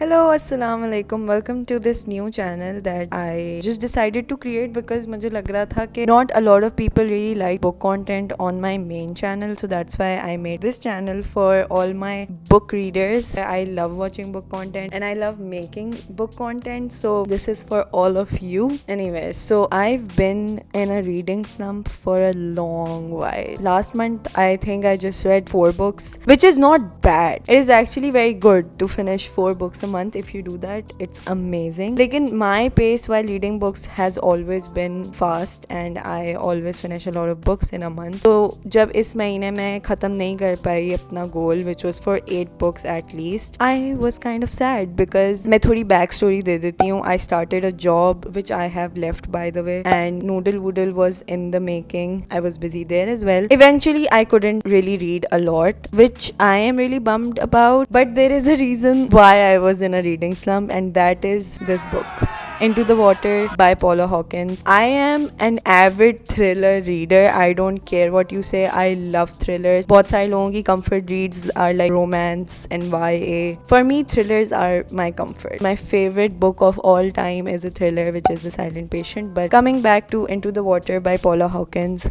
Hello, assalamu alaikum. Welcome to this new channel that I just decided to create because मुझे लग रहा था कि not a lot of people really like book content on my main channel, so that's why I made this channel for all my book readers. I love watching book content and I love making book content, so this is for all of you. Anyway, so I've been in a reading slump for a long while. Last month I think I just read 4 books, which is not bad. It is actually very good to finish 4 books a month. If you do that, it's amazing. Lekin my pace while reading books has always been fast and I always finish a lot of books in a month. So जब इस महीने में ख़त्म नहीं कर पाई अपना goal, which was for 8 books at least, I was kind of sad because मैं थोड़ी back story दे देती हूँ. I started a job which I have left, by the way, and Noodle Woodle was in the making. I was busy there as well. Eventually I couldn't really read a lot, which I am really bummed about, but there is a reason why I was in a reading slump, and that is this book, Into the Water by Paula Hawkins. I am an avid thriller reader. I don't care what you say. I love thrillers. बहुत सारे लोगों की comfort reads are like romance and YA. For me, thrillers are my comfort. My favorite book of all time is a thriller, which is The Silent Patient. But coming back to Into the Water by Paula Hawkins,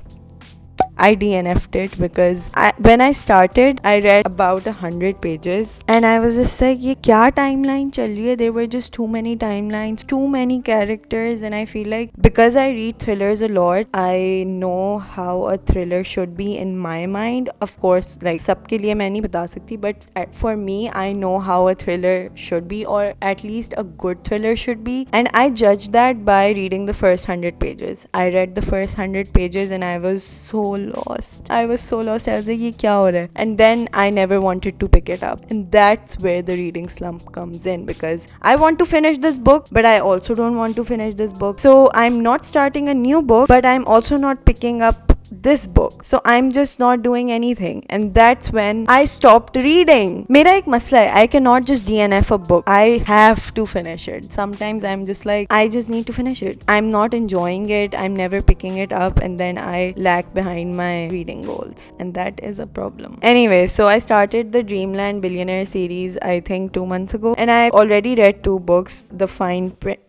I DNF'd it because when I started, I read about 100 pages and I was just like, ये क्या timeline चल रही है? There were just too many timelines, too many characters, and I feel like because I read thrillers a lot, I know how a thriller should be in my mind. Of course, like सबके लिए मैं नहीं बता सकती, but for me, I know how a thriller should be, or at least a good thriller should be, and I judged that by reading the first 100 pages. I read the first 100 pages and I was so lost. I was so lost. I was like, ये क्या हो रहा है? And then I never wanted to pick it up. And that's where the reading slump comes in, because I want to finish this book, but I also don't want to finish this book. So I'm not starting a new book, but I'm also not picking up this book. So I'm just not doing anything. And that's when I stopped reading. मेरा एक मसला है. I cannot just DNF a book. I have to finish it. Sometimes I'm just like, I just need to finish it. I'm not enjoying it. I'm never picking it up. And then I lag behind my reading goals. And that is a problem. Anyway, so I started the Dreamland Billionaire series, I think 2 months ago. And I already read 2 books. The Fine Print,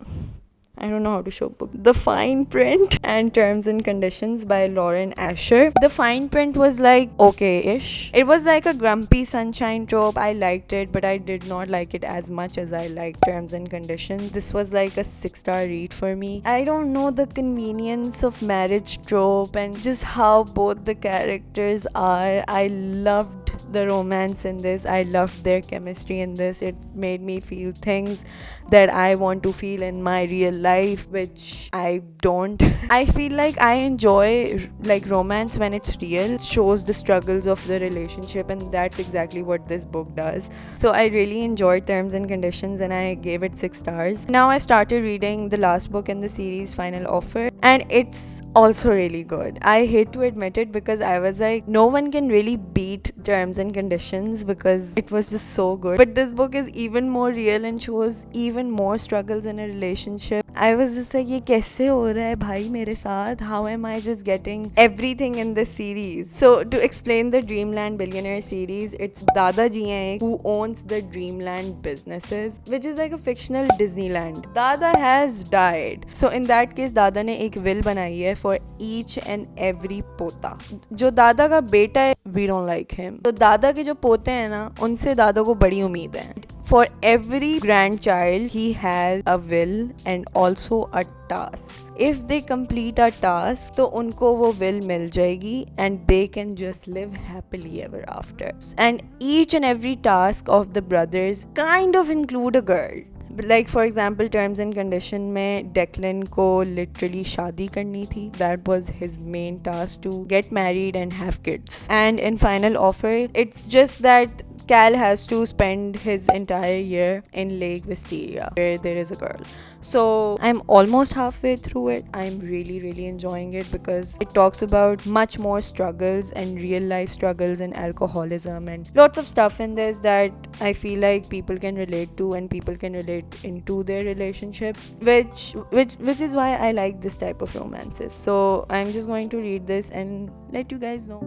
I don't know how to show book. The Fine Print and Terms and Conditions by Lauren Asher. The Fine Print was like okay-ish. It was like a grumpy sunshine trope. I liked it, but I did not like it as much as I liked Terms and Conditions. This was like a 6-star read for me. I don't know, the convenience of marriage trope and just how both the characters are. I loved the romance in this. I loved their chemistry in this. It made me feel things that I want to feel in my real life, which I don't. I feel like I enjoy like romance when it's real. It shows the struggles of the relationship, and that's exactly what this book does. So I really enjoyed Terms and Conditions and I gave it 6 stars. Now I started reading the last book in the series, Final Offer, and it's also really good. I hate to admit it because I was like, no one can really beat Terms and Conditions because it was just so good. But this book is even more real and shows even more struggles in a relationship. I was just like, ये कैसे हो रहा है भाई मेरे साथ? How am I just getting everything in this series? So to explain the Dreamland Billionaire series, it's Dada ji हैं who owns the Dreamland businesses, which is like a fictional Disneyland. Dada has died. So in that case, Dada ने एक will बनाई है for each and every पोता. जो दादा का बेटा है, we don't like him. तो दादा के जो पोते हैं ना, उनसे दादा को बड़ी उम्मीद है. For every grandchild, he has a will and also a task. If they complete a task, तो उनको वो will मिल जाएगी and they can just live happily ever after. And each and every task of the brothers kind of include a girl. Like for example, Terms and Condition में Declan को literally शादी करनी थी. That was his main task, to get married and have kids. And in Final Offer, it's just that Cal has to spend his entire year in Lake Wisteria, where there is a girl. So I'm almost halfway through it. I'm really enjoying it because it talks about much more struggles and real life struggles and alcoholism and lots of stuff in this that I feel like people can relate to and people can relate into their relationships, which is why I like this type of romances. So I'm just going to read this and let you guys know.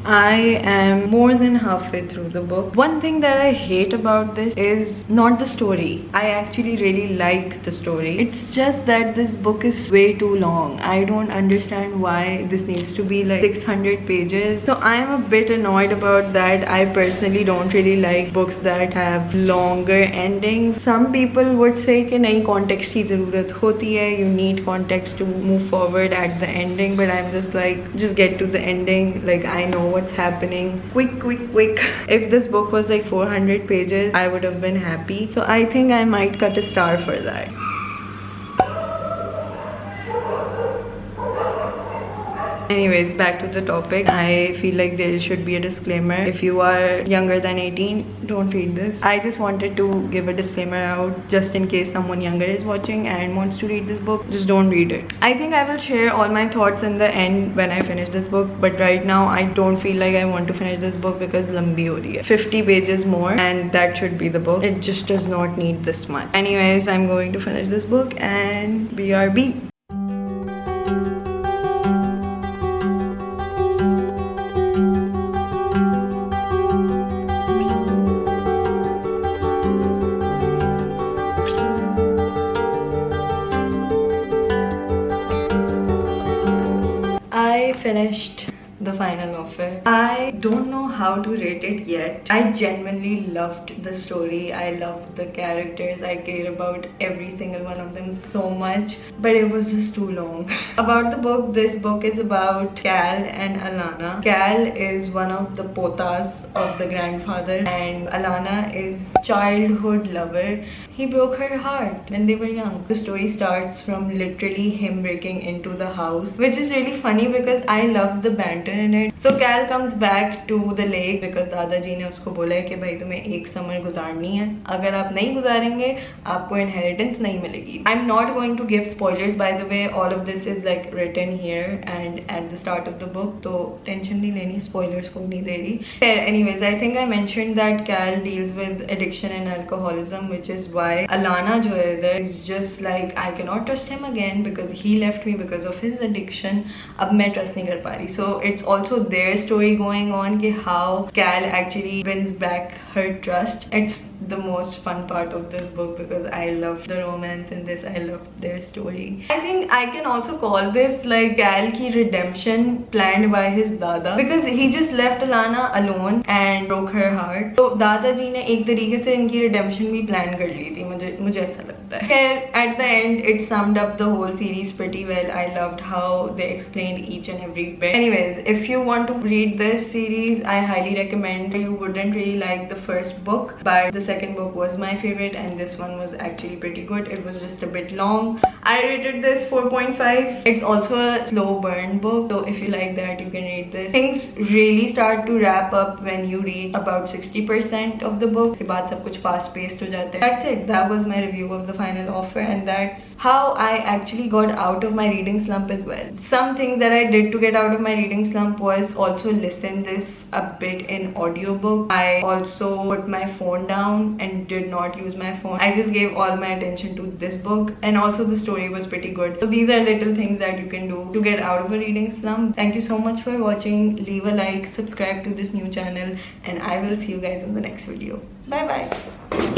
I am more than halfway through the book. One thing that I hate about this is not the story. I actually really like the story. It's just that this book is way too long. I don't understand why this needs to be like 600 pages. So I am a bit annoyed about that. I personally don't really like books that have longer endings. Some people would say कि नहीं context की ज़रूरत होती है. You need context to move forward at the ending. But I'm just like, just get to the ending. Like I know what's happening. Quick. If this book was like 400 pages, I would have been happy. So I think I might cut a star for that. Anyways, back to the topic. I feel like there should be a disclaimer. If you are younger than 18, don't read this. I just wanted to give a disclaimer out just in case someone younger is watching and wants to read this book. Just don't read it. I think I will share all my thoughts in the end when I finish this book. But right now, I don't feel like I want to finish this book because lambi ho rahi hai. 50 pages more and that should be the book. It just does not need this much. Anyways, I'm going to finish this book and BRB. I finished the final offer. I don't know how to rate it yet. I genuinely loved the story. I loved the characters. I care about every single one of them so much, but it was just too long. About the book, this book is about Cal and Alana. Cal is one of the potas of the grandfather and Alana is childhood lover. He broke her heart when they were young. The story starts from literally him breaking into the house, which is really funny because I love the banter in it. So Cal comes back to the lake because दादाजी ने उसको बोला है कि भाई तुम्हें एक summer गुजारनी है. अगर आप नहीं गुजारेंगे आपको inheritance नहीं मिलेगी. I'm not going to give spoilers, by the way. All of this is like written here and at the start of the book. तो tension नहीं लेनी, spoilers को नहीं दे रही. Anyways, I think I mentioned that Cal deals with addiction and alcoholism, which is why Alana जो है there is just like I cannot trust him again because he left me because of his addiction. अब मैं trust नहीं कर पा रही. So it's also their story going on कि how Cal actually wins back her trust. It's the most fun part of this book because I love the romance in this. I love their story. I think I can also call this like Cal की redemption planned by his dada because he just left Alana alone and broke her heart. तो दादाजी ने एक तरीके से इनकी redemption भी plan कर ली थी. मुझे ऐसा लगता है. At the end, it summed up the whole series pretty well. I loved how they explained each and every bit. Anyways, if you want to read this series, I highly recommend. You wouldn't really like the first book, but the second book was my favorite and this one was actually pretty good. It was just a bit long. I rated this 4.5. It's also a slow burn book, so if you like that, you can read this. Things really start to wrap up when you reach about 60% of the book. उसके बाद सब कुछ fast paced हो जाता है. That's it. That was my review of the final offer and that's how I actually got out of my reading slump as well. Some things that I did to get out of my reading slump was also listen this a bit in audiobook. I also put my phone down and did not use my phone. I just gave all my attention to this book and also the story was pretty good. So these are little things that you can do to get out of a reading slump. Thank you so much for watching. Leave a like, subscribe to this new channel and I will see you guys in the next video. Bye bye.